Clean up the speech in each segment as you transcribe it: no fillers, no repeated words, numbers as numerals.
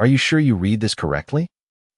Are you sure you read this correctly?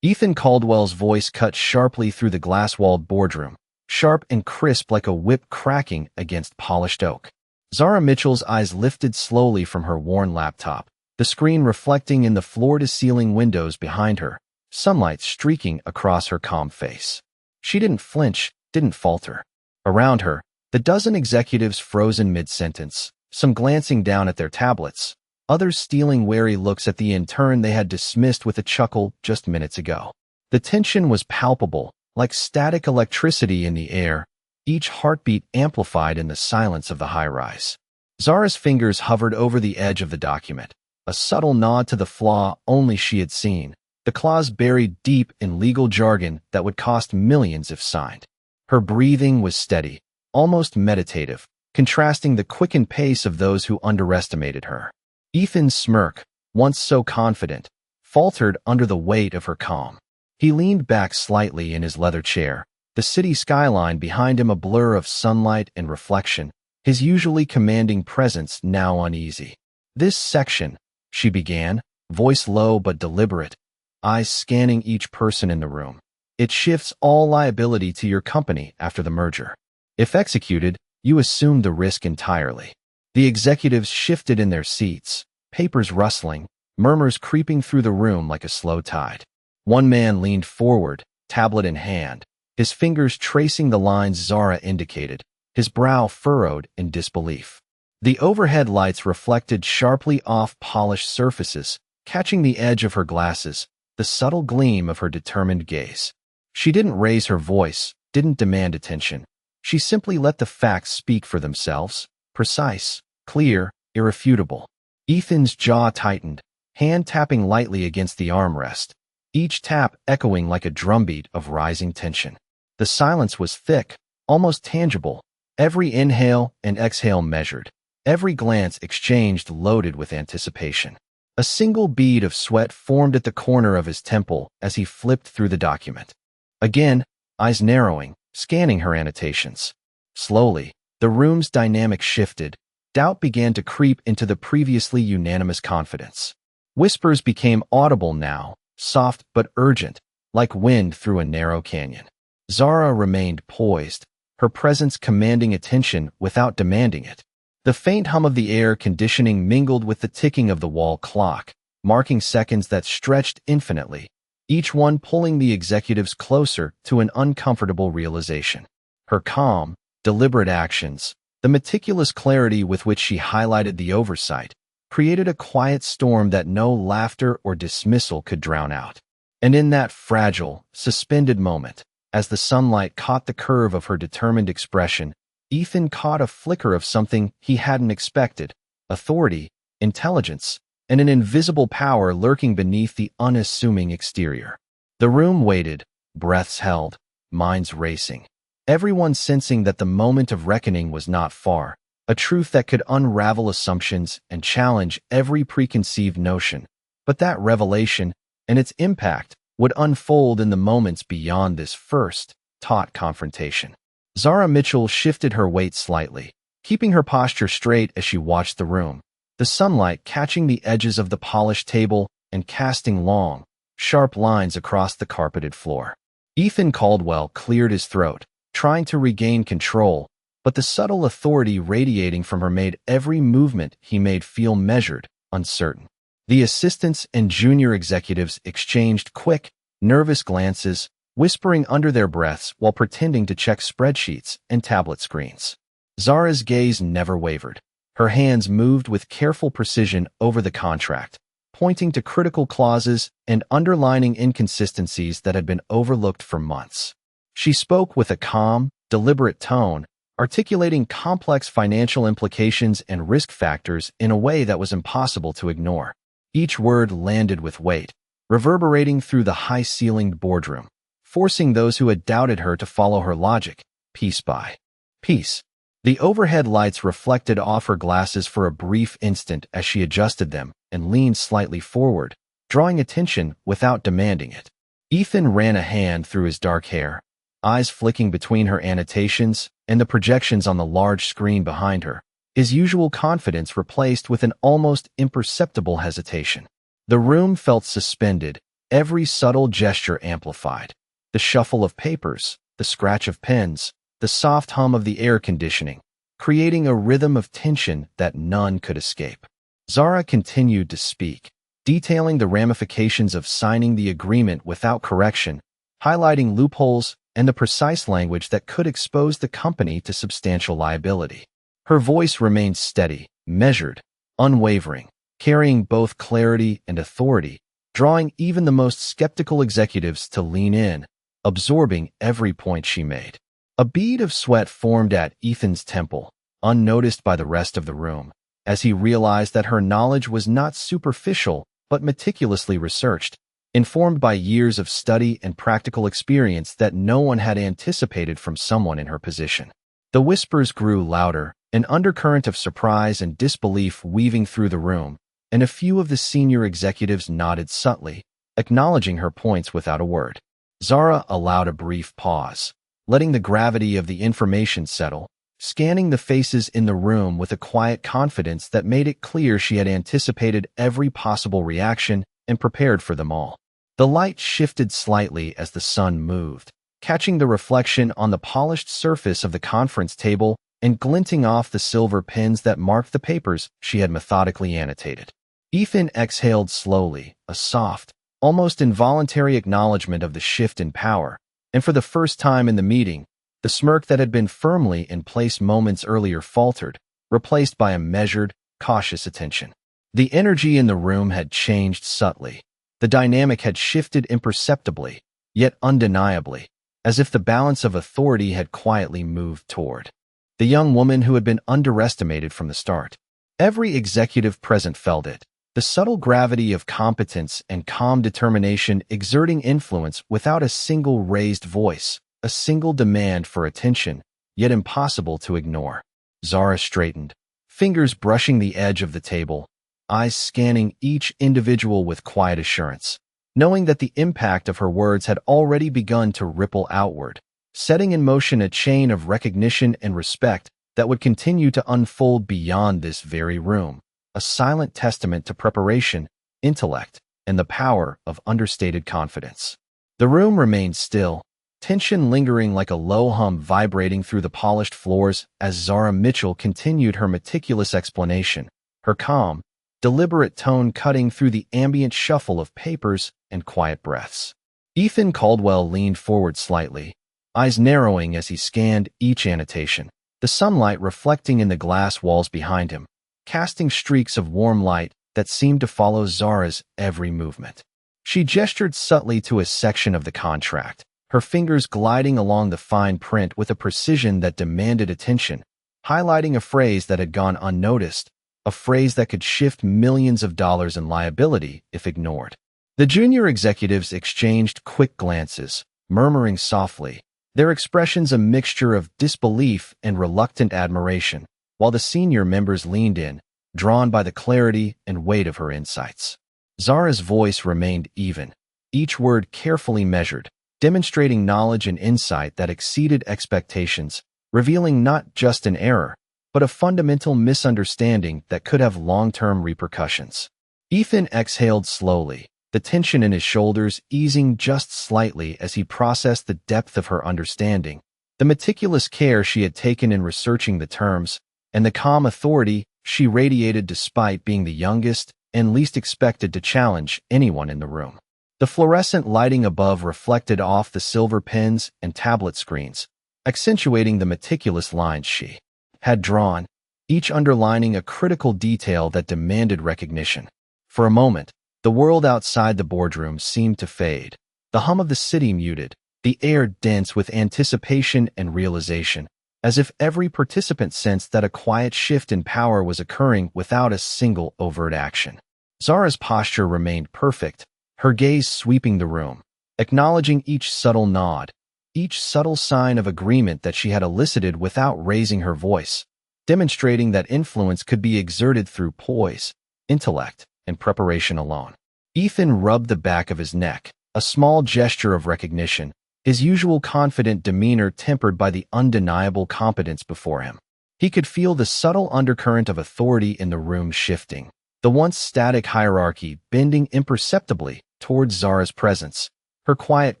Ethan Caldwell's voice cut sharply through the glass-walled boardroom, sharp and crisp like a whip cracking against polished oak. Zara Mitchell's eyes lifted slowly from her worn laptop, the screen reflecting in the floor-to-ceiling windows behind her, sunlight streaking across her calm face. She didn't flinch, didn't falter. Around her, the dozen executives frozen mid-sentence, some glancing down at their tablets, others stealing wary looks at the intern they had dismissed with a chuckle just minutes ago. The tension was palpable, like static electricity in the air, each heartbeat amplified in the silence of the high-rise. Zara's fingers hovered over the edge of the document, a subtle nod to the flaw only she had seen, the clause buried deep in legal jargon that would cost millions if signed. Her breathing was steady, almost meditative, contrasting the quickened pace of those who underestimated her. Ethan's smirk, once so confident, faltered under the weight of her calm. He leaned back slightly in his leather chair, the city skyline behind him a blur of sunlight and reflection, his usually commanding presence now uneasy. "This section," she began, voice low but deliberate, eyes scanning each person in the room. "It shifts all liability to your company after the merger. If executed, you assume the risk entirely." The executives shifted in their seats, papers rustling, murmurs creeping through the room like a slow tide. One man leaned forward, tablet in hand, his fingers tracing the lines Zara indicated, his brow furrowed in disbelief. The overhead lights reflected sharply off polished surfaces, catching the edge of her glasses, the subtle gleam of her determined gaze. She didn't raise her voice, didn't demand attention. She simply let the facts speak for themselves, precise, clear, irrefutable. Ethan's jaw tightened, hand tapping lightly against the armrest, each tap echoing like a drumbeat of rising tension. The silence was thick, almost tangible, every inhale and exhale measured, every glance exchanged loaded with anticipation. A single bead of sweat formed at the corner of his temple as he flipped through the document. Again, eyes narrowing, scanning her annotations. Slowly, the room's dynamic shifted. Doubt began to creep into the previously unanimous confidence. Whispers became audible now, soft but urgent, like wind through a narrow canyon. Zara remained poised, her presence commanding attention without demanding it. The faint hum of the air conditioning mingled with the ticking of the wall clock, marking seconds that stretched infinitely, each one pulling the executives closer to an uncomfortable realization. Her calm, deliberate actions, the meticulous clarity with which she highlighted the oversight, created a quiet storm that no laughter or dismissal could drown out. And in that fragile, suspended moment, as the sunlight caught the curve of her determined expression, Ethan caught a flicker of something he hadn't expected: authority, intelligence, and an invisible power lurking beneath the unassuming exterior. The room waited, breaths held, minds racing, everyone sensing that the moment of reckoning was not far, a truth that could unravel assumptions and challenge every preconceived notion. But that revelation, and its impact, would unfold in the moments beyond this first, taut confrontation. Zara Mitchell shifted her weight slightly, keeping her posture straight as she watched the room, the sunlight catching the edges of the polished table and casting long, sharp lines across the carpeted floor. Ethan Caldwell cleared his throat, trying to regain control, but the subtle authority radiating from her made every movement he made feel measured, uncertain. The assistants and junior executives exchanged quick, nervous glances, whispering under their breaths while pretending to check spreadsheets and tablet screens. Zara's gaze never wavered. Her hands moved with careful precision over the contract, pointing to critical clauses and underlining inconsistencies that had been overlooked for months. She spoke with a calm, deliberate tone, articulating complex financial implications and risk factors in a way that was impossible to ignore. Each word landed with weight, reverberating through the high-ceilinged boardroom, forcing those who had doubted her to follow her logic, piece by piece. The overhead lights reflected off her glasses for a brief instant as she adjusted them and leaned slightly forward, drawing attention without demanding it. Ethan ran a hand through his dark hair, eyes flicking between her annotations and the projections on the large screen behind her, his usual confidence replaced with an almost imperceptible hesitation. The room felt suspended, every subtle gesture amplified. The shuffle of papers, the scratch of pens, the soft hum of the air conditioning, creating a rhythm of tension that none could escape. Zara continued to speak, detailing the ramifications of signing the agreement without correction, highlighting loopholes and the precise language that could expose the company to substantial liability. Her voice remained steady, measured, unwavering, carrying both clarity and authority, drawing even the most skeptical executives to lean in, absorbing every point she made. A bead of sweat formed at Ethan's temple, unnoticed by the rest of the room, as he realized that her knowledge was not superficial but meticulously researched, informed by years of study and practical experience that no one had anticipated from someone in her position. The whispers grew louder, an undercurrent of surprise and disbelief weaving through the room, and a few of the senior executives nodded subtly, acknowledging her points without a word. Zara allowed a brief pause, letting the gravity of the information settle, scanning the faces in the room with a quiet confidence that made it clear she had anticipated every possible reaction and prepared for them all. The light shifted slightly as the sun moved, catching the reflection on the polished surface of the conference table and glinting off the silver pins that marked the papers she had methodically annotated. Ethan exhaled slowly, a soft, almost involuntary acknowledgement of the shift in power, and for the first time in the meeting, the smirk that had been firmly in place moments earlier faltered, replaced by a measured, cautious attention. The energy in the room had changed subtly. The dynamic had shifted imperceptibly, yet undeniably, as if the balance of authority had quietly moved toward the young woman who had been underestimated from the start. Every executive present felt it, the subtle gravity of competence and calm determination exerting influence without a single raised voice, a single demand for attention, yet impossible to ignore. Zara straightened, fingers brushing the edge of the table, eyes scanning each individual with quiet assurance, knowing that the impact of her words had already begun to ripple outward, setting in motion a chain of recognition and respect that would continue to unfold beyond this very room, a silent testament to preparation, intellect, and the power of understated confidence. The room remained still, tension lingering like a low hum vibrating through the polished floors as Zara Mitchell continued her meticulous explanation, her calm, deliberate tone cutting through the ambient shuffle of papers and quiet breaths. Ethan Caldwell leaned forward slightly, eyes narrowing as he scanned each annotation, the sunlight reflecting in the glass walls behind him, casting streaks of warm light that seemed to follow Zara's every movement. She gestured subtly to a section of the contract, her fingers gliding along the fine print with a precision that demanded attention, highlighting a phrase that had gone unnoticed, a phrase that could shift millions of dollars in liability if ignored. The junior executives exchanged quick glances, murmuring softly, their expressions a mixture of disbelief and reluctant admiration, while the senior members leaned in, drawn by the clarity and weight of her insights. Zara's voice remained even, each word carefully measured, demonstrating knowledge and insight that exceeded expectations, revealing not just an error, but a fundamental misunderstanding that could have long-term repercussions. Ethan exhaled slowly, the tension in his shoulders easing just slightly as he processed the depth of her understanding, the meticulous care she had taken in researching the terms, and the calm authority she radiated despite being the youngest and least expected to challenge anyone in the room. The fluorescent lighting above reflected off the silver pens and tablet screens, accentuating the meticulous lines she had drawn, each underlining a critical detail that demanded recognition. For a moment, the world outside the boardroom seemed to fade, the hum of the city muted, the air dense with anticipation and realization, as if every participant sensed that a quiet shift in power was occurring without a single overt action. Zara's posture remained perfect, her gaze sweeping the room, acknowledging each subtle nod, each subtle sign of agreement that she had elicited without raising her voice, demonstrating that influence could be exerted through poise, intellect, and preparation alone. Ethan rubbed the back of his neck, a small gesture of recognition, his usual confident demeanor tempered by the undeniable competence before him. He could feel the subtle undercurrent of authority in the room shifting, the the once static hierarchy bending imperceptibly towards Zara's presence, her quiet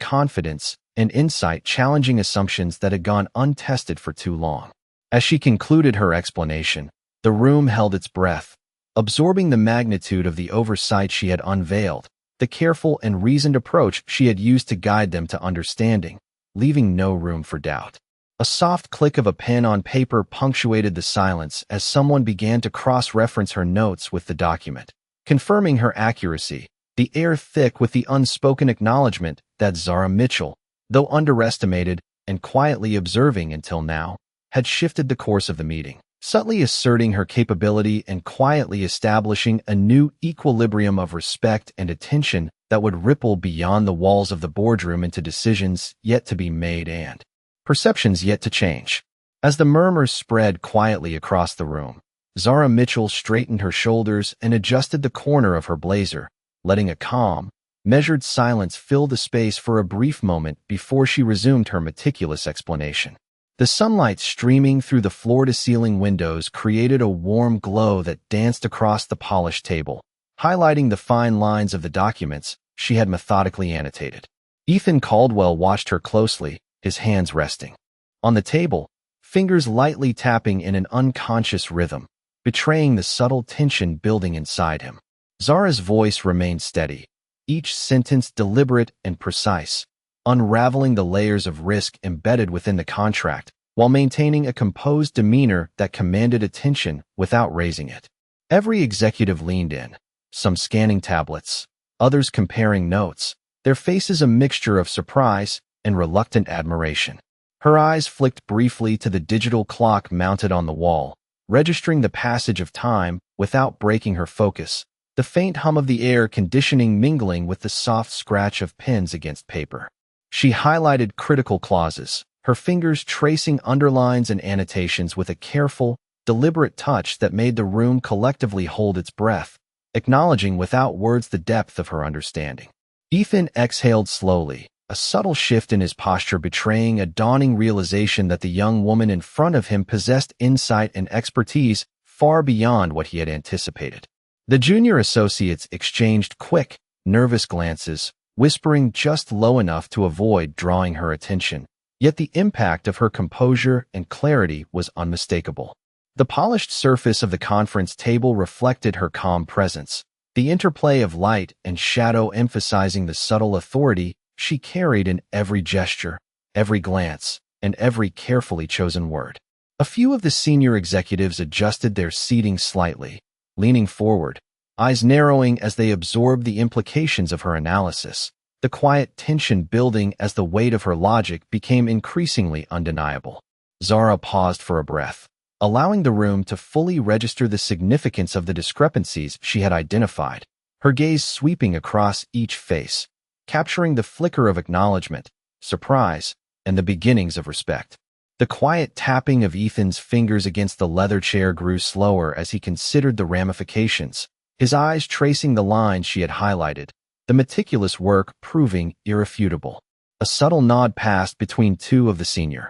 confidence and insight challenging assumptions that had gone untested for too long. As she concluded her explanation, the room held its breath, absorbing the magnitude of the oversight she had unveiled, the careful and reasoned approach she had used to guide them to understanding, leaving no room for doubt. A soft click of a pen on paper punctuated the silence as someone began to cross-reference her notes with the document, confirming her accuracy, the air thick with the unspoken acknowledgement that Zara Mitchell, though underestimated and quietly observing until now, had shifted the course of the meeting, subtly asserting her capability and quietly establishing a new equilibrium of respect and attention that would ripple beyond the walls of the boardroom into decisions yet to be made and perceptions yet to change. As the murmurs spread quietly across the room, Zara Mitchell straightened her shoulders and adjusted the corner of her blazer, letting a calm, measured silence fill the space for a brief moment before she resumed her meticulous explanation. The sunlight streaming through the floor-to-ceiling windows created a warm glow that danced across the polished table, highlighting the fine lines of the documents she had methodically annotated. Ethan Caldwell watched her closely, his hands resting on the table, fingers lightly tapping in an unconscious rhythm, betraying the subtle tension building inside him. Zara's voice remained steady, each sentence deliberate and precise, unraveling the layers of risk embedded within the contract while maintaining a composed demeanor that commanded attention without raising it. Every executive leaned in, some scanning tablets, others comparing notes, their faces a mixture of surprise and reluctant admiration. Her eyes flicked briefly to the digital clock mounted on the wall, registering the passage of time without breaking her focus, the faint hum of the air conditioning mingling with the soft scratch of pens against paper. She highlighted critical clauses, her fingers tracing underlines and annotations with a careful, deliberate touch that made the room collectively hold its breath, acknowledging without words the depth of her understanding. Ethan exhaled slowly, a subtle shift in his posture betraying a dawning realization that the young woman in front of him possessed insight and expertise far beyond what he had anticipated. The junior associates exchanged quick, nervous glances, whispering just low enough to avoid drawing her attention, yet the impact of her composure and clarity was unmistakable. The polished surface of the conference table reflected her calm presence, the interplay of light and shadow emphasizing the subtle authority she carried in every gesture, every glance, and every carefully chosen word. A few of the senior executives adjusted their seating slightly, leaning forward, eyes narrowing as they absorbed the implications of her analysis, the quiet tension building as the weight of her logic became increasingly undeniable. Zara paused for a breath, allowing the room to fully register the significance of the discrepancies she had identified, her gaze sweeping across each face, capturing the flicker of acknowledgement, surprise, and the beginnings of respect. The quiet tapping of Ethan's fingers against the leather chair grew slower as he considered the ramifications, his eyes tracing the lines she had highlighted, the meticulous work proving irrefutable. A subtle nod passed between two of the senior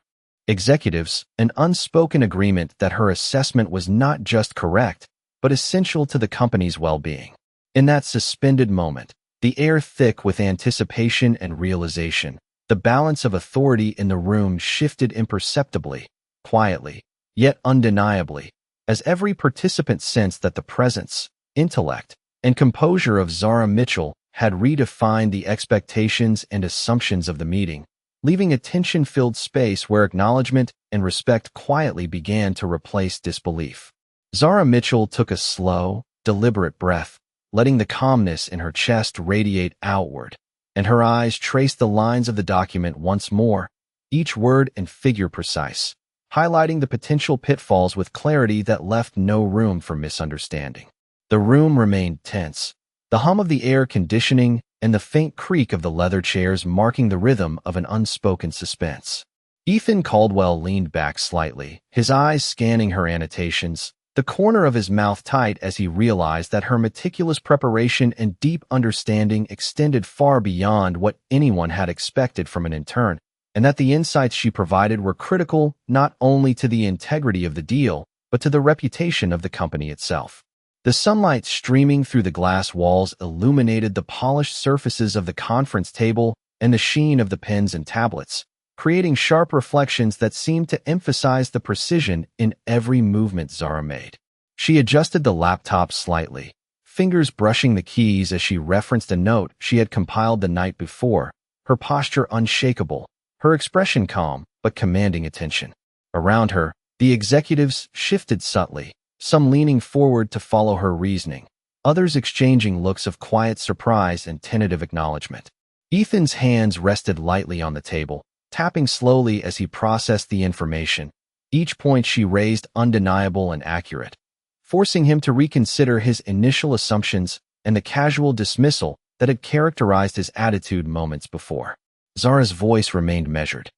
executives, an unspoken agreement that her assessment was not just correct, but essential to the company's well-being. In that suspended moment, the air thick with anticipation and realization, the balance of authority in the room shifted imperceptibly, quietly, yet undeniably, as every participant sensed that the presence, intellect, and composure of Zara Mitchell had redefined the expectations and assumptions of the meeting, leaving a tension-filled space where acknowledgement and respect quietly began to replace disbelief. Zara Mitchell took a slow, deliberate breath, letting the calmness in her chest radiate outward, and her eyes traced the lines of the document once more, each word and figure precise, highlighting the potential pitfalls with clarity that left no room for misunderstanding. The room remained tense, the hum of the air conditioning and the faint creak of the leather chairs marking the rhythm of an unspoken suspense. Ethan Caldwell leaned back slightly, his eyes scanning her annotations, the corner of his mouth tight as he realized that her meticulous preparation and deep understanding extended far beyond what anyone had expected from an intern, and that the insights she provided were critical not only to the integrity of the deal, but to the reputation of the company itself. The sunlight streaming through the glass walls illuminated the polished surfaces of the conference table and the sheen of the pens and tablets, creating sharp reflections that seemed to emphasize the precision in every movement Zara made. She adjusted the laptop slightly, fingers brushing the keys as she referenced a note she had compiled the night before, her posture unshakable, her expression calm but commanding attention. Around her, the executives shifted subtly, some leaning forward to follow her reasoning, others exchanging looks of quiet surprise and tentative acknowledgement. Ethan's hands rested lightly on the table, tapping slowly as he processed the information, each point she raised undeniable and accurate, forcing him to reconsider his initial assumptions and the casual dismissal that had characterized his attitude moments before. Zara's voice remained measured,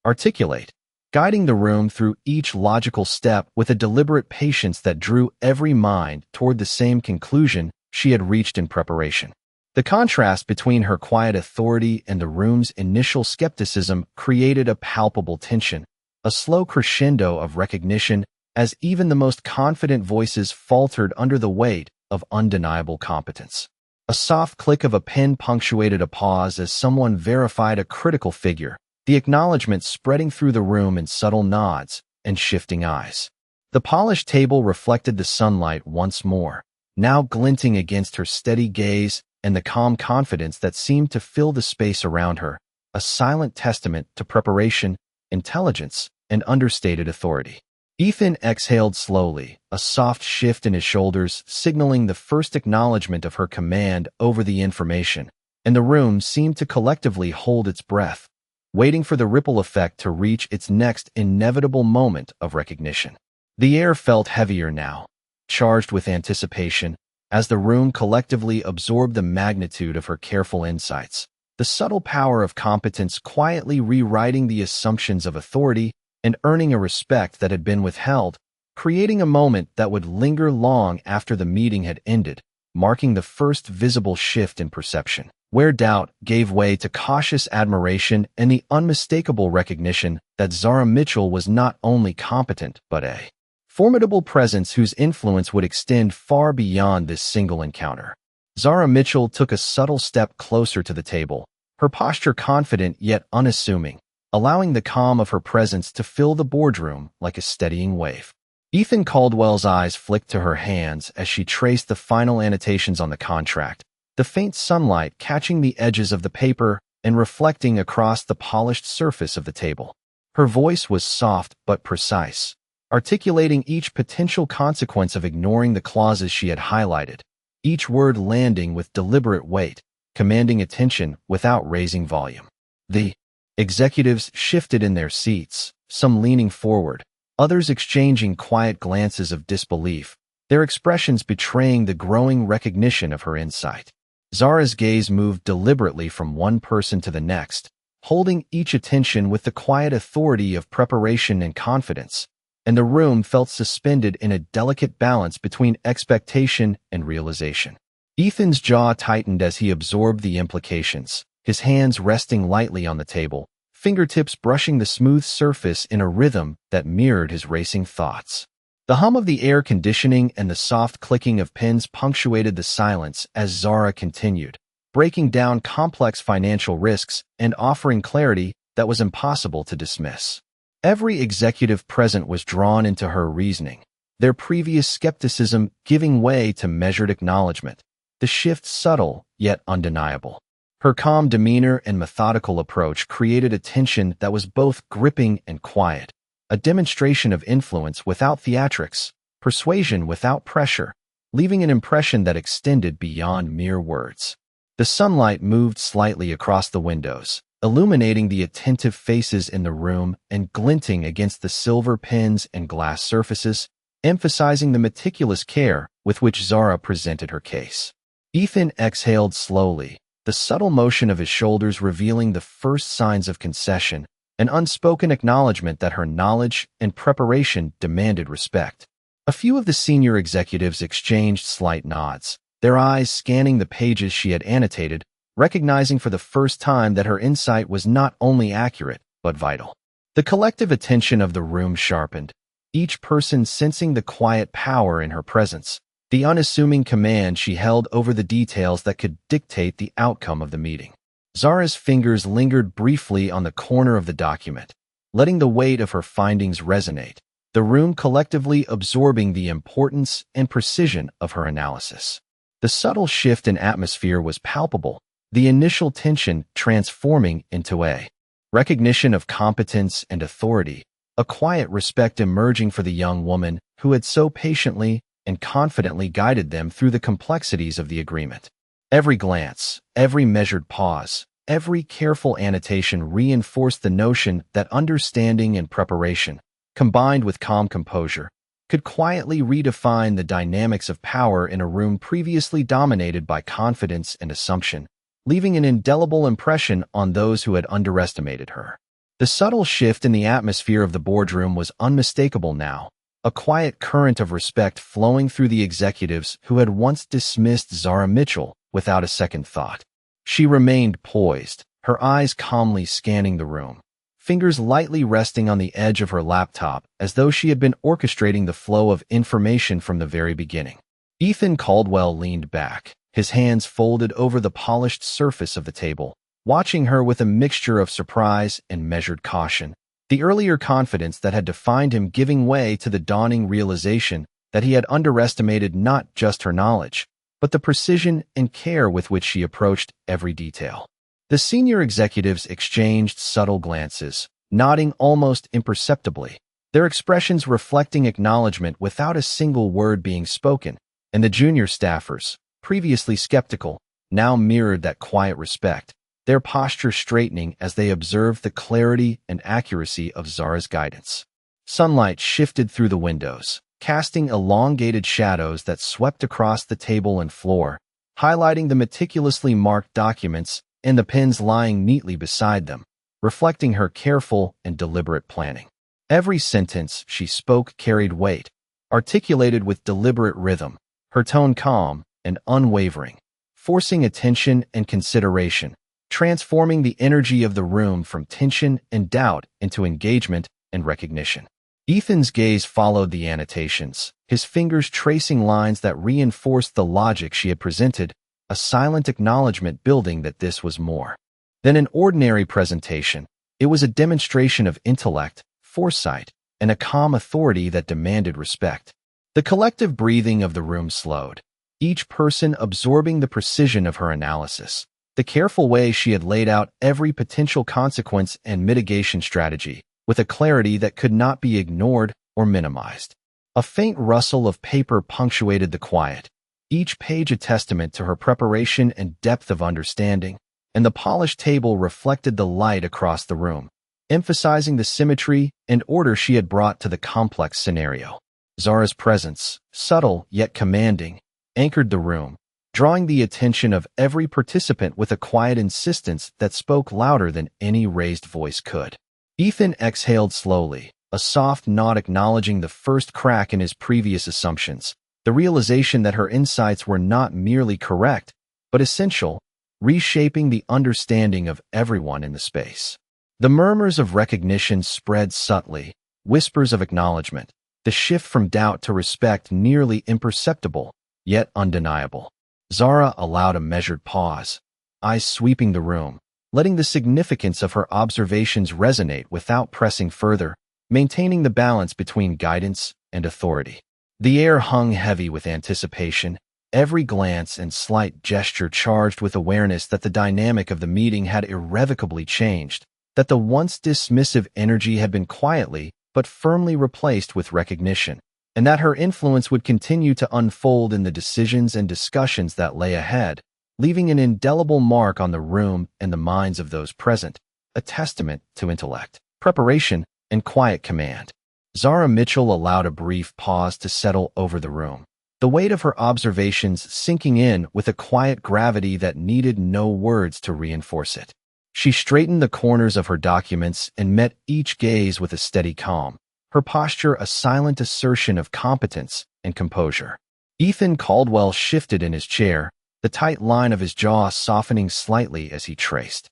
articulate, guiding the room through each logical step with a deliberate patience that drew every mind toward the same conclusion she had reached in preparation. The contrast between her quiet authority and the room's initial skepticism created a palpable tension, a slow crescendo of recognition as even the most confident voices faltered under the weight of undeniable competence. A soft click of a pen punctuated a pause as someone verified a critical figure, the acknowledgement spreading through the room in subtle nods and shifting eyes. The polished table reflected the sunlight once more, now glinting against her steady gaze and the calm confidence that seemed to fill the space around her, a silent testament to preparation, intelligence, and understated authority. Ethan exhaled slowly, a soft shift in his shoulders signaling the first acknowledgement of her command over the information, and the room seemed to collectively hold its breath, waiting for the ripple effect to reach its next inevitable moment of recognition. The air felt heavier now, charged with anticipation, as the room collectively absorbed the magnitude of her careful insights, the subtle power of competence quietly rewriting the assumptions of authority and earning a respect that had been withheld, creating a moment that would linger long after the meeting had ended, marking the first visible shift in perception, where doubt gave way to cautious admiration and the unmistakable recognition that Zara Mitchell was not only competent but a formidable presence whose influence would extend far beyond this single encounter. Zara Mitchell took a subtle step closer to the table, her posture confident yet unassuming, allowing the calm of her presence to fill the boardroom like a steadying wave. Ethan Caldwell's eyes flicked to her hands as she traced the final annotations on the contract, the faint sunlight catching the edges of the paper and reflecting across the polished surface of the table. Her voice was soft but precise, articulating each potential consequence of ignoring the clauses she had highlighted, each word landing with deliberate weight, commanding attention without raising volume. The executives shifted in their seats, some leaning forward, others exchanging quiet glances of disbelief, their expressions betraying the growing recognition of her insight. Zara's gaze moved deliberately from one person to the next, holding each attention with the quiet authority of preparation and confidence, and the room felt suspended in a delicate balance between expectation and realization. Ethan's jaw tightened as he absorbed the implications, his hands resting lightly on the table, fingertips brushing the smooth surface in a rhythm that mirrored his racing thoughts. The hum of the air conditioning and the soft clicking of pens punctuated the silence as Zara continued, breaking down complex financial risks and offering clarity that was impossible to dismiss. Every executive present was drawn into her reasoning, their previous skepticism giving way to measured acknowledgement, the shift subtle yet undeniable. Her calm demeanor and methodical approach created a tension that was both gripping and quiet, a demonstration of influence without theatrics, persuasion without pressure, leaving an impression that extended beyond mere words. The sunlight moved slightly across the windows, illuminating the attentive faces in the room and glinting against the silver pens and glass surfaces, emphasizing the meticulous care with which Zara presented her case. Ethan exhaled slowly, the subtle motion of his shoulders revealing the first signs of concession, an unspoken acknowledgement that her knowledge and preparation demanded respect. A few of the senior executives exchanged slight nods, their eyes scanning the pages she had annotated, recognizing for the first time that her insight was not only accurate, but vital. The collective attention of the room sharpened, each person sensing the quiet power in her presence, the unassuming command she held over the details that could dictate the outcome of the meeting. Zara's fingers lingered briefly on the corner of the document, letting the weight of her findings resonate, the room collectively absorbing the importance and precision of her analysis. The subtle shift in atmosphere was palpable, the initial tension transforming into a recognition of competence and authority, a quiet respect emerging for the young woman who had so patiently and confidently guided them through the complexities of the agreement. Every glance, every measured pause, every careful annotation reinforced the notion that understanding and preparation, combined with calm composure, could quietly redefine the dynamics of power in a room previously dominated by confidence and assumption, leaving an indelible impression on those who had underestimated her. The subtle shift in the atmosphere of the boardroom was unmistakable now, a quiet current of respect flowing through the executives who had once dismissed Zara Mitchell without a second thought. She remained poised, her eyes calmly scanning the room, fingers lightly resting on the edge of her laptop as though she had been orchestrating the flow of information from the very beginning. Ethan Caldwell leaned back, his hands folded over the polished surface of the table, watching her with a mixture of surprise and measured caution, the earlier confidence that had defined him giving way to the dawning realization that he had underestimated not just her knowledge, but the precision and care with which she approached every detail. The senior executives exchanged subtle glances, nodding almost imperceptibly, their expressions reflecting acknowledgement without a single word being spoken, and the junior staffers, previously skeptical, now mirrored that quiet respect, their posture straightening as they observed the clarity and accuracy of Zara's guidance. Sunlight shifted through the windows, casting elongated shadows that swept across the table and floor, highlighting the meticulously marked documents and the pens lying neatly beside them, reflecting her careful and deliberate planning. Every sentence she spoke carried weight, articulated with deliberate rhythm, her tone calm and unwavering, forcing attention and consideration, transforming the energy of the room from tension and doubt into engagement and recognition. Ethan's gaze followed the annotations, his fingers tracing lines that reinforced the logic she had presented, a silent acknowledgement building that this was more than an ordinary presentation. It was a demonstration of intellect, foresight, and a calm authority that demanded respect. The collective breathing of the room slowed, each person absorbing the precision of her analysis, the careful way she had laid out every potential consequence and mitigation strategy, with a clarity that could not be ignored or minimized. A faint rustle of paper punctuated the quiet, each page a testament to her preparation and depth of understanding, and the polished table reflected the light across the room, emphasizing the symmetry and order she had brought to the complex scenario. Zara's presence, subtle yet commanding, anchored the room, drawing the attention of every participant with a quiet insistence that spoke louder than any raised voice could. Ethan exhaled slowly, a soft nod acknowledging the first crack in his previous assumptions, the realization that her insights were not merely correct, but essential, reshaping the understanding of everyone in the space. The murmurs of recognition spread subtly, whispers of acknowledgement, the shift from doubt to respect nearly imperceptible, yet undeniable. Zara allowed a measured pause, eyes sweeping the room, letting the significance of her observations resonate without pressing further, maintaining the balance between guidance and authority. The air hung heavy with anticipation, every glance and slight gesture charged with awareness that the dynamic of the meeting had irrevocably changed, that the once dismissive energy had been quietly but firmly replaced with recognition, and that her influence would continue to unfold in the decisions and discussions that lay ahead, leaving an indelible mark on the room and the minds of those present, a testament to intellect, preparation, and quiet command. Zara Mitchell allowed a brief pause to settle over the room, the weight of her observations sinking in with a quiet gravity that needed no words to reinforce it. She straightened the corners of her documents and met each gaze with a steady calm, her posture a silent assertion of competence and composure. Ethan Caldwell shifted in his chair, the tight line of his jaw softening slightly as he traced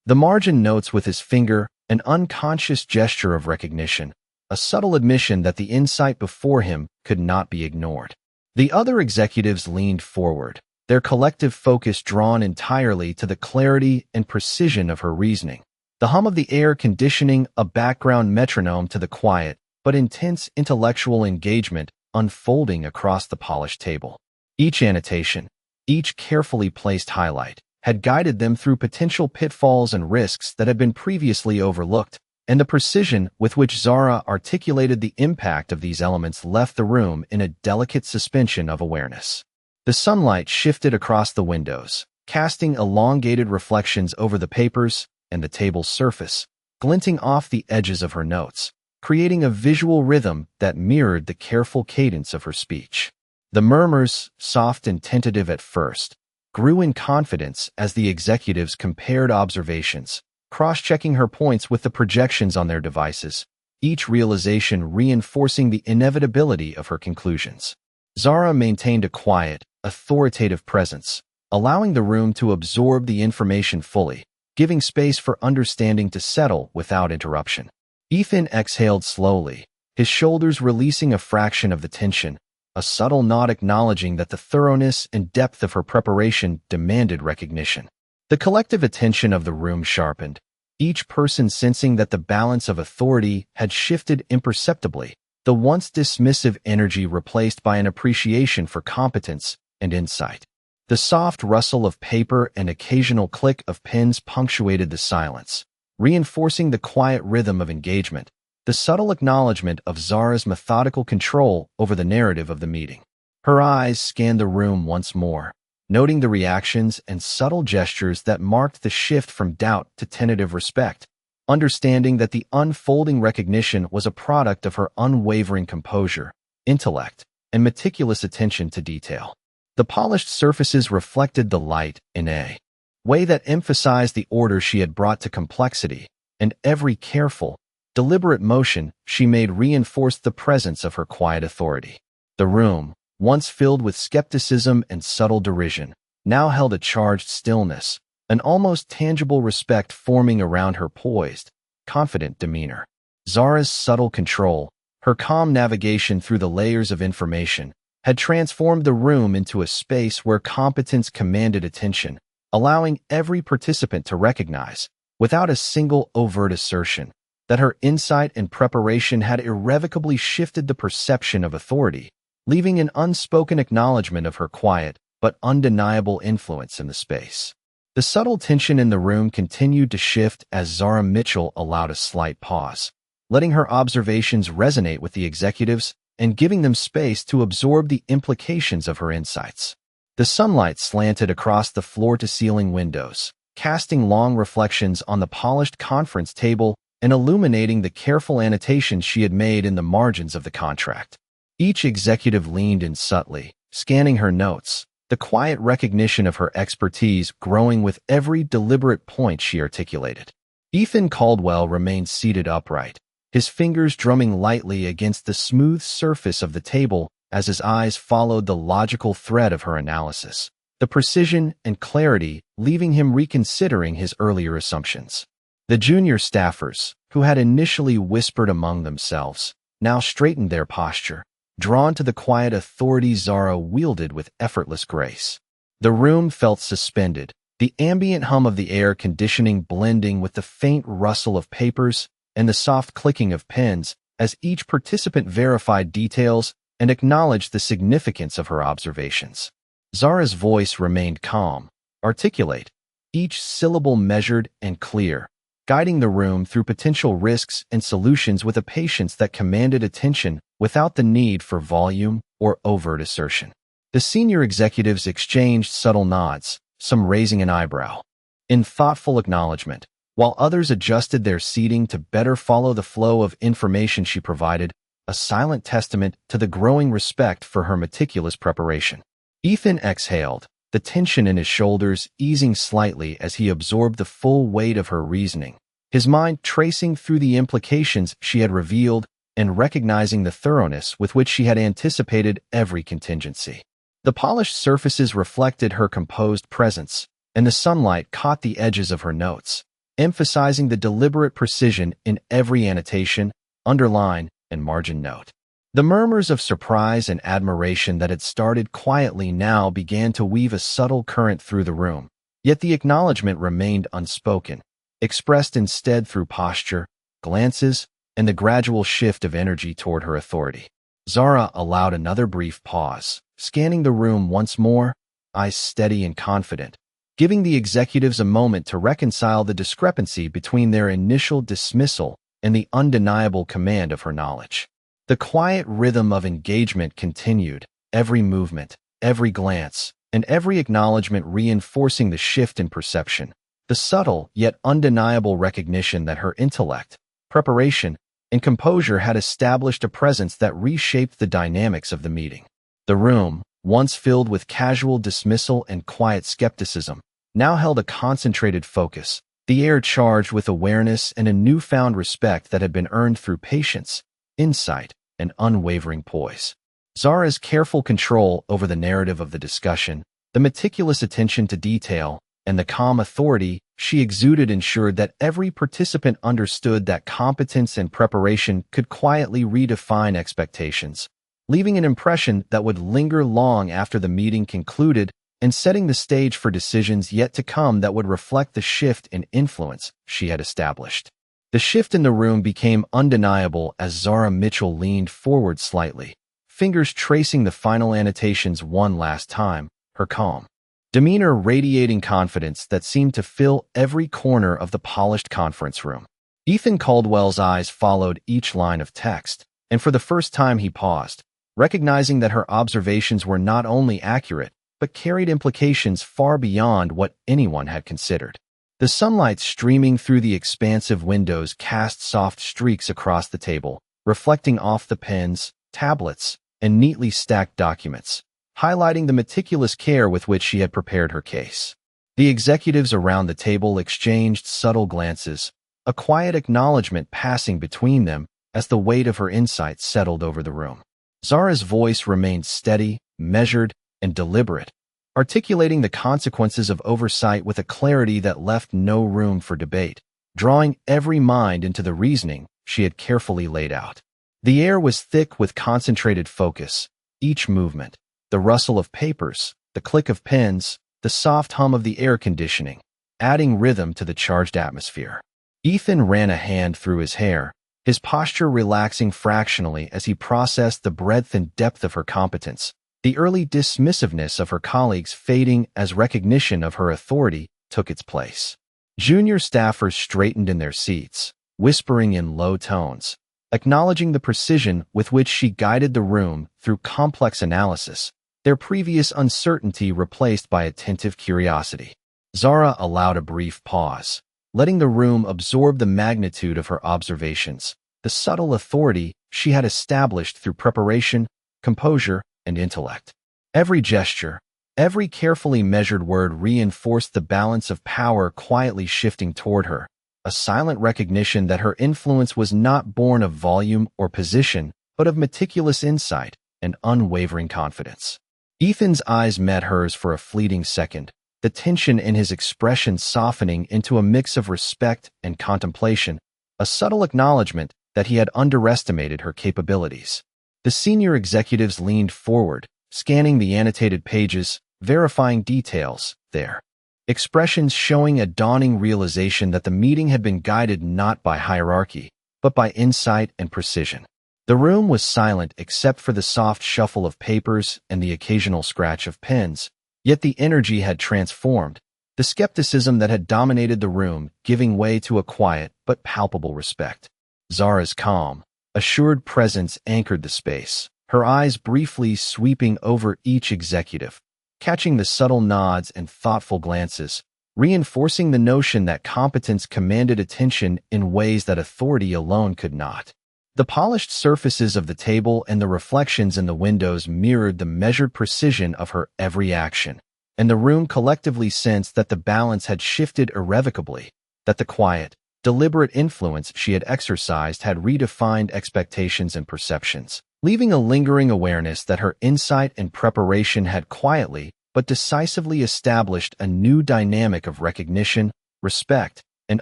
the margin notes with his finger, an unconscious gesture of recognition, a subtle admission that the insight before him could not be ignored. The other executives leaned forward, their collective focus drawn entirely to the clarity and precision of her reasoning. The hum of the air conditioning, a background metronome to the quiet but intense intellectual engagement unfolding across the polished table. Each annotation, each carefully placed highlight, had guided them through potential pitfalls and risks that had been previously overlooked, and the precision with which Zara articulated the impact of these elements left the room in a delicate suspension of awareness. The sunlight shifted across the windows, casting elongated reflections over the papers and the table's surface, glinting off the edges of her notes, creating a visual rhythm that mirrored the careful cadence of her speech. The murmurs, soft and tentative at first, grew in confidence as the executives compared observations, cross-checking her points with the projections on their devices, each realization reinforcing the inevitability of her conclusions. Zara maintained a quiet, authoritative presence, allowing the room to absorb the information fully, giving space for understanding to settle without interruption. Ethan exhaled slowly, his shoulders releasing a fraction of the tension, a subtle nod acknowledging that the thoroughness and depth of her preparation demanded recognition. The collective attention of the room sharpened, each person sensing that the balance of authority had shifted imperceptibly, the once dismissive energy replaced by an appreciation for competence and insight. The soft rustle of paper and occasional click of pens punctuated the silence, reinforcing the quiet rhythm of engagement, the subtle acknowledgement of Zara's methodical control over the narrative of the meeting. Her eyes scanned the room once more, noting the reactions and subtle gestures that marked the shift from doubt to tentative respect, understanding that the unfolding recognition was a product of her unwavering composure, intellect, and meticulous attention to detail. The polished surfaces reflected the light in a way that emphasized the order she had brought to complexity, and every careful, deliberate motion she made reinforced the presence of her quiet authority. The room, once filled with skepticism and subtle derision, now held a charged stillness, an almost tangible respect forming around her poised, confident demeanor. Zara's subtle control, her calm navigation through the layers of information, had transformed the room into a space where competence commanded attention, allowing every participant to recognize, without a single overt assertion, that her insight and preparation had irrevocably shifted the perception of authority, leaving an unspoken acknowledgement of her quiet but undeniable influence in the space. The subtle tension in the room continued to shift as Zara Mitchell allowed a slight pause, letting her observations resonate with the executives and giving them space to absorb the implications of her insights. The sunlight slanted across the floor-to-ceiling windows, casting long reflections on the polished conference table and illuminating the careful annotations she had made in the margins of the contract. Each executive leaned in subtly, scanning her notes, the quiet recognition of her expertise growing with every deliberate point she articulated. Ethan Caldwell remained seated upright, his fingers drumming lightly against the smooth surface of the table as his eyes followed the logical thread of her analysis, the precision and clarity leaving him reconsidering his earlier assumptions. The junior staffers, who had initially whispered among themselves, now straightened their posture, drawn to the quiet authority Zara wielded with effortless grace. The room felt suspended, the ambient hum of the air conditioning blending with the faint rustle of papers and the soft clicking of pens as each participant verified details and acknowledged the significance of her observations. Zara's voice remained calm, articulate, each syllable measured and clear, guiding the room through potential risks and solutions with a patience that commanded attention without the need for volume or overt assertion. The senior executives exchanged subtle nods, some raising an eyebrow, in thoughtful acknowledgement, while others adjusted their seating to better follow the flow of information she provided, a silent testament to the growing respect for her meticulous preparation. Ethan exhaled, the tension in his shoulders easing slightly as he absorbed the full weight of her reasoning, his mind tracing through the implications she had revealed and recognizing the thoroughness with which she had anticipated every contingency. The polished surfaces reflected her composed presence, and the sunlight caught the edges of her notes, emphasizing the deliberate precision in every annotation, underline, and margin note. The murmurs of surprise and admiration that had started quietly now began to weave a subtle current through the room, yet the acknowledgement remained unspoken, expressed instead through posture, glances, and the gradual shift of energy toward her authority. Zara allowed another brief pause, scanning the room once more, eyes steady and confident, giving the executives a moment to reconcile the discrepancy between their initial dismissal and the undeniable command of her knowledge. The quiet rhythm of engagement continued, every movement, every glance, and every acknowledgement reinforcing the shift in perception, the subtle yet undeniable recognition that her intellect, preparation, and composure had established a presence that reshaped the dynamics of the meeting. The room, once filled with casual dismissal and quiet skepticism, now held a concentrated focus, the air charged with awareness and a newfound respect that had been earned through patience, insight, and unwavering poise. Zara's careful control over the narrative of the discussion, the meticulous attention to detail, and the calm authority she exuded ensured that every participant understood that competence and preparation could quietly redefine expectations, leaving an impression that would linger long after the meeting concluded and setting the stage for decisions yet to come that would reflect the shift in influence she had established. The shift in the room became undeniable as Zara Mitchell leaned forward slightly, fingers tracing the final annotations one last time, her calm demeanor radiating confidence that seemed to fill every corner of the polished conference room. Ethan Caldwell's eyes followed each line of text, and for the first time he paused, recognizing that her observations were not only accurate, but carried implications far beyond what anyone had considered. The sunlight streaming through the expansive windows cast soft streaks across the table, reflecting off the pens, tablets, and neatly stacked documents, highlighting the meticulous care with which she had prepared her case. The executives around the table exchanged subtle glances, a quiet acknowledgement passing between them as the weight of her insight settled over the room. Zara's voice remained steady, measured, and deliberate, articulating the consequences of oversight with a clarity that left no room for debate, drawing every mind into the reasoning she had carefully laid out. The air was thick with concentrated focus, each movement, the rustle of papers, the click of pens, the soft hum of the air conditioning, adding rhythm to the charged atmosphere. Ethan ran a hand through his hair, his posture relaxing fractionally as he processed the breadth and depth of her competence, the early dismissiveness of her colleagues fading as recognition of her authority took its place. Junior staffers straightened in their seats, whispering in low tones, acknowledging the precision with which she guided the room through complex analysis, their previous uncertainty replaced by attentive curiosity. Zara allowed a brief pause, letting the room absorb the magnitude of her observations, the subtle authority she had established through preparation, composure, and intellect. Every gesture, every carefully measured word reinforced the balance of power quietly shifting toward her, a silent recognition that her influence was not born of volume or position, but of meticulous insight and unwavering confidence. Ethan's eyes met hers for a fleeting second, the tension in his expression softening into a mix of respect and contemplation, a subtle acknowledgement that he had underestimated her capabilities. The senior executives leaned forward, scanning the annotated pages, verifying details, their expressions showing a dawning realization that the meeting had been guided not by hierarchy, but by insight and precision. The room was silent except for the soft shuffle of papers and the occasional scratch of pens, yet the energy had transformed, the skepticism that had dominated the room giving way to a quiet but palpable respect. Zara's calm, assured presence anchored the space, her eyes briefly sweeping over each executive, catching the subtle nods and thoughtful glances, reinforcing the notion that competence commanded attention in ways that authority alone could not. The polished surfaces of the table and the reflections in the windows mirrored the measured precision of her every action, and the room collectively sensed that the balance had shifted irrevocably, that the quiet, deliberate influence she had exercised had redefined expectations and perceptions, leaving a lingering awareness that her insight and preparation had quietly but decisively established a new dynamic of recognition, respect, and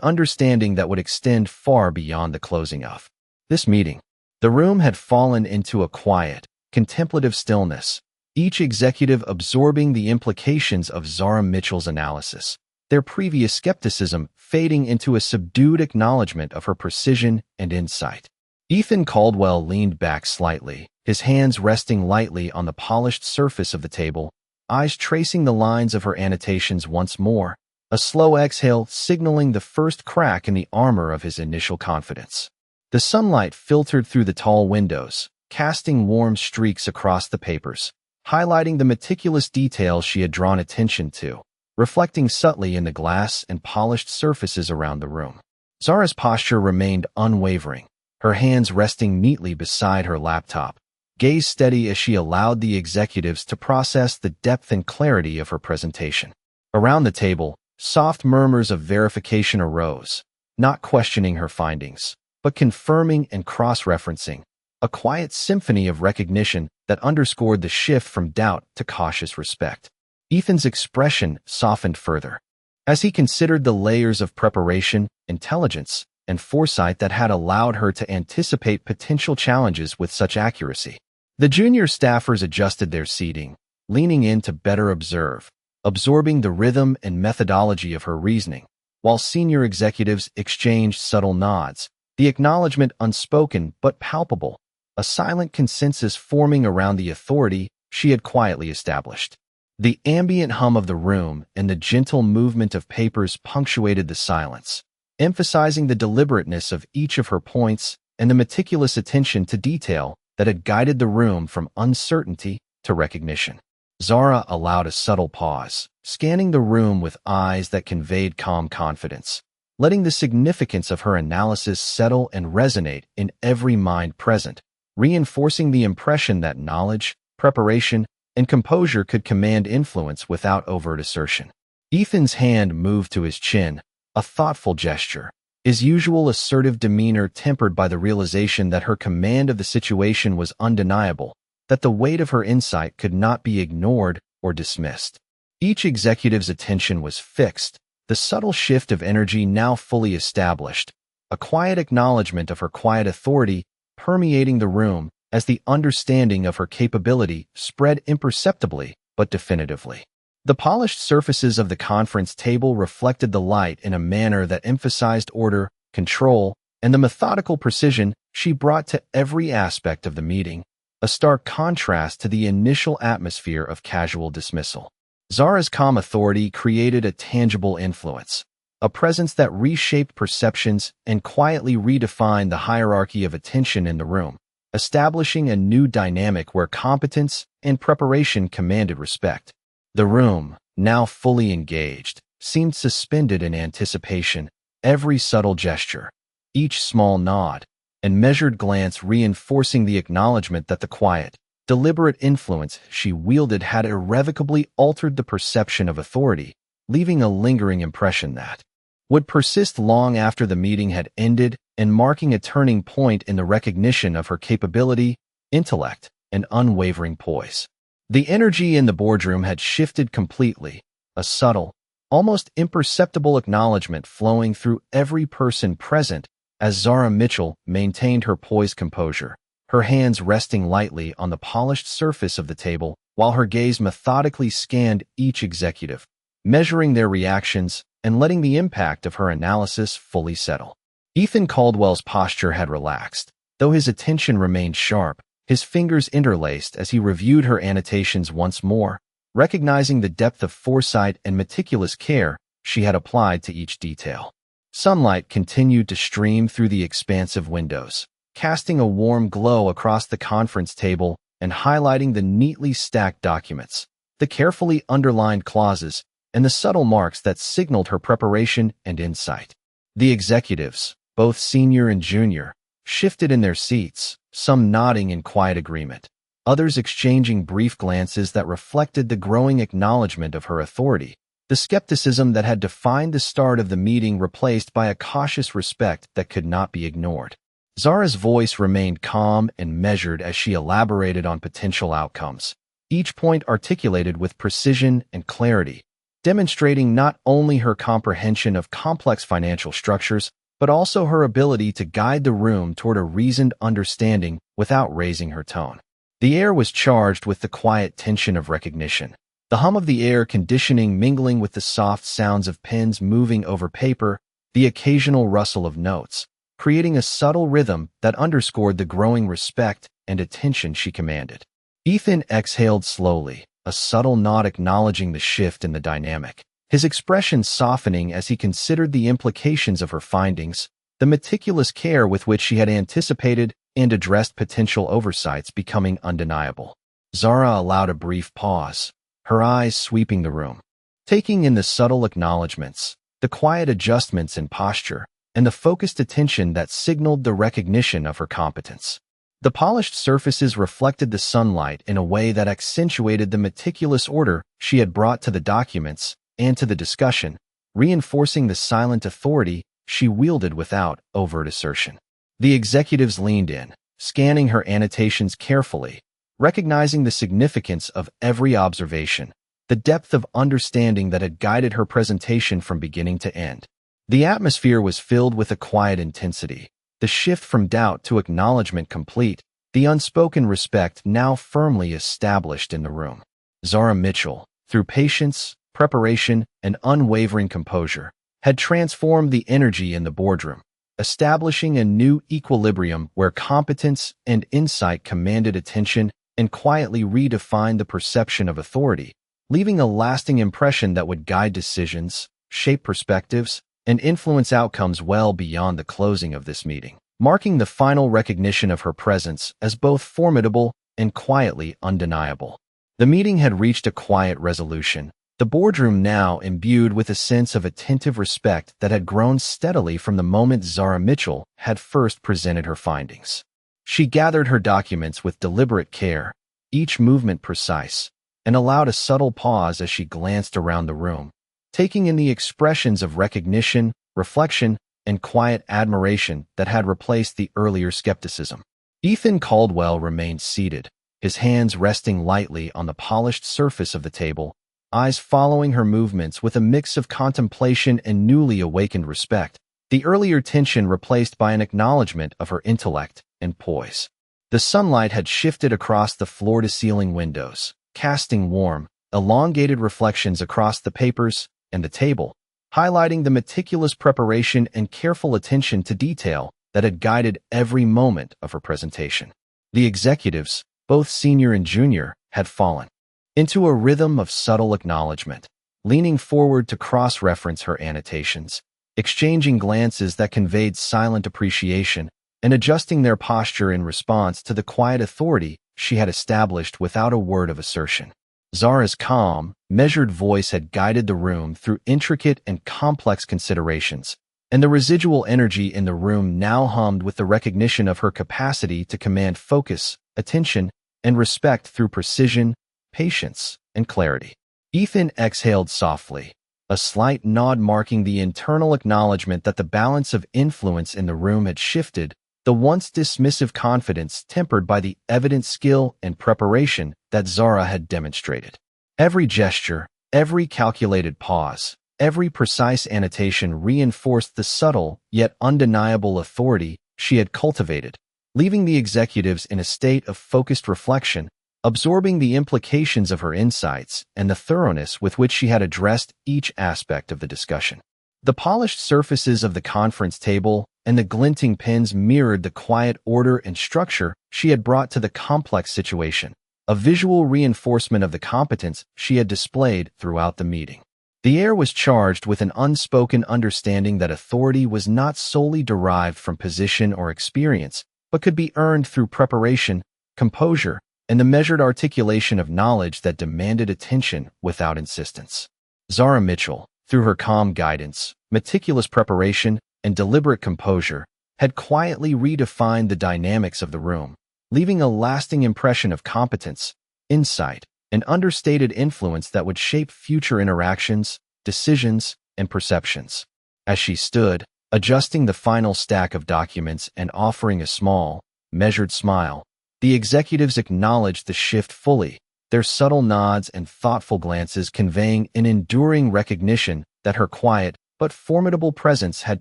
understanding that would extend far beyond the closing of this meeting. The room had fallen into a quiet, contemplative stillness, each executive absorbing the implications of Zara Mitchell's analysis, their previous skepticism fading into a subdued acknowledgement of her precision and insight. Ethan Caldwell leaned back slightly, his hands resting lightly on the polished surface of the table, eyes tracing the lines of her annotations once more, a slow exhale signaling the first crack in the armor of his initial confidence. The sunlight filtered through the tall windows, casting warm streaks across the papers, highlighting the meticulous details she had drawn attention to, reflecting subtly in the glass and polished surfaces around the room. Zara's posture remained unwavering, her hands resting neatly beside her laptop, gaze steady as she allowed the executives to process the depth and clarity of her presentation. Around the table, soft murmurs of verification arose, not questioning her findings, but confirming and cross-referencing, a quiet symphony of recognition that underscored the shift from doubt to cautious respect. Ethan's expression softened further, as he considered the layers of preparation, intelligence, and foresight that had allowed her to anticipate potential challenges with such accuracy. The junior staffers adjusted their seating, leaning in to better observe, absorbing the rhythm and methodology of her reasoning, while senior executives exchanged subtle nods, the acknowledgement unspoken but palpable, a silent consensus forming around the authority she had quietly established. The ambient hum of the room and the gentle movement of papers punctuated the silence, emphasizing the deliberateness of each of her points and the meticulous attention to detail that had guided the room from uncertainty to recognition. Zara allowed a subtle pause, scanning the room with eyes that conveyed calm confidence, letting the significance of her analysis settle and resonate in every mind present, reinforcing the impression that knowledge, preparation, and composure could command influence without overt assertion. Ethan's hand moved to his chin, a thoughtful gesture, his usual assertive demeanor tempered by the realization that her command of the situation was undeniable, that the weight of her insight could not be ignored or dismissed. Each executive's attention was fixed, the subtle shift of energy now fully established, a quiet acknowledgement of her quiet authority permeating the room as the understanding of her capability spread imperceptibly but definitively. The polished surfaces of the conference table reflected the light in a manner that emphasized order, control, and the methodical precision she brought to every aspect of the meeting, a stark contrast to the initial atmosphere of casual dismissal. Zara's calm authority created a tangible influence, a presence that reshaped perceptions and quietly redefined the hierarchy of attention in the room, establishing a new dynamic where competence and preparation commanded respect. The room, now fully engaged, seemed suspended in anticipation, every subtle gesture, each small nod, and measured glance reinforcing the acknowledgement that the quiet, deliberate influence she wielded had irrevocably altered the perception of authority, leaving a lingering impression that would persist long after the meeting had ended and marking a turning point in the recognition of her capability, intellect, and unwavering poise. The energy in the boardroom had shifted completely, a subtle, almost imperceptible acknowledgement flowing through every person present as Zara Mitchell maintained her poised composure, her hands resting lightly on the polished surface of the table while her gaze methodically scanned each executive, measuring their reactions and letting the impact of her analysis fully settle. Ethan Caldwell's posture had relaxed, though his attention remained sharp, his fingers interlaced as he reviewed her annotations once more, recognizing the depth of foresight and meticulous care she had applied to each detail. Sunlight continued to stream through the expansive windows, casting a warm glow across the conference table and highlighting the neatly stacked documents, the carefully underlined clauses, and the subtle marks that signaled her preparation and insight. The executives, both senior and junior, shifted in their seats, some nodding in quiet agreement, others exchanging brief glances that reflected the growing acknowledgement of her authority, the skepticism that had defined the start of the meeting replaced by a cautious respect that could not be ignored. Zara's voice remained calm and measured as she elaborated on potential outcomes, each point articulated with precision and clarity, demonstrating not only her comprehension of complex financial structures, but also her ability to guide the room toward a reasoned understanding without raising her tone. The air was charged with the quiet tension of recognition, the hum of the air conditioning mingling with the soft sounds of pens moving over paper, the occasional rustle of notes, creating a subtle rhythm that underscored the growing respect and attention she commanded. Ethan exhaled slowly, a subtle nod acknowledging the shift in the dynamic, his expression softening as he considered the implications of her findings, the meticulous care with which she had anticipated and addressed potential oversights becoming undeniable. Zara allowed a brief pause, her eyes sweeping the room, taking in the subtle acknowledgments, the quiet adjustments in posture, and the focused attention that signaled the recognition of her competence. The polished surfaces reflected the sunlight in a way that accentuated the meticulous order she had brought to the documents and to the discussion, reinforcing the silent authority she wielded without overt assertion. The executives leaned in, scanning her annotations carefully, recognizing the significance of every observation, the depth of understanding that had guided her presentation from beginning to end. The atmosphere was filled with a quiet intensity, the shift from doubt to acknowledgement complete, the unspoken respect now firmly established in the room. Zara Mitchell, through patience, preparation, and unwavering composure, had transformed the energy in the boardroom, establishing a new equilibrium where competence and insight commanded attention and quietly redefined the perception of authority, leaving a lasting impression that would guide decisions, shape perspectives, and influence outcomes well beyond the closing of this meeting, marking the final recognition of her presence as both formidable and quietly undeniable. The meeting had reached a quiet resolution, the boardroom now imbued with a sense of attentive respect that had grown steadily from the moment Zara Mitchell had first presented her findings. She gathered her documents with deliberate care, each movement precise, and allowed a subtle pause as she glanced around the room, taking in the expressions of recognition, reflection, and quiet admiration that had replaced the earlier skepticism. Ethan Caldwell remained seated, his hands resting lightly on the polished surface of the table, eyes following her movements with a mix of contemplation and newly awakened respect, the earlier tension replaced by an acknowledgement of her intellect and poise. The sunlight had shifted across the floor-to-ceiling windows, casting warm, elongated reflections across the papers and the table, highlighting the meticulous preparation and careful attention to detail that had guided every moment of her presentation. The executives, both senior and junior, had fallen into a rhythm of subtle acknowledgement, leaning forward to cross-reference her annotations, exchanging glances that conveyed silent appreciation, and adjusting their posture in response to the quiet authority she had established without a word of assertion. Zara's calm, measured voice had guided the room through intricate and complex considerations, and the residual energy in the room now hummed with the recognition of her capacity to command focus, attention, and respect through precision, patience, and clarity. Ethan exhaled softly, a slight nod marking the internal acknowledgement that the balance of influence in the room had shifted, the once dismissive confidence tempered by the evident skill and preparation that Zara had demonstrated. Every gesture, every calculated pause, every precise annotation reinforced the subtle yet undeniable authority she had cultivated, leaving the executives in a state of focused reflection, absorbing the implications of her insights and the thoroughness with which she had addressed each aspect of the discussion. The polished surfaces of the conference table and the glinting pens mirrored the quiet order and structure she had brought to the complex situation, a visual reinforcement of the competence she had displayed throughout the meeting. The air was charged with an unspoken understanding that authority was not solely derived from position or experience, but could be earned through preparation, composure, and the measured articulation of knowledge that demanded attention without insistence. Zara Mitchell, through her calm guidance, meticulous preparation, and deliberate composure, had quietly redefined the dynamics of the room, leaving a lasting impression of competence, insight, and understated influence that would shape future interactions, decisions, and perceptions. As she stood, adjusting the final stack of documents and offering a small, measured smile, the executives acknowledged the shift fully, their subtle nods and thoughtful glances conveying an enduring recognition that her quiet, but formidable presence had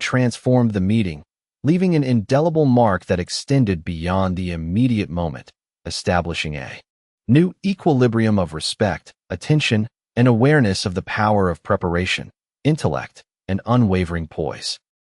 transformed the meeting, leaving an indelible mark that extended beyond the immediate moment, establishing a new equilibrium of respect, attention, and awareness of the power of preparation, intellect, and unwavering poise.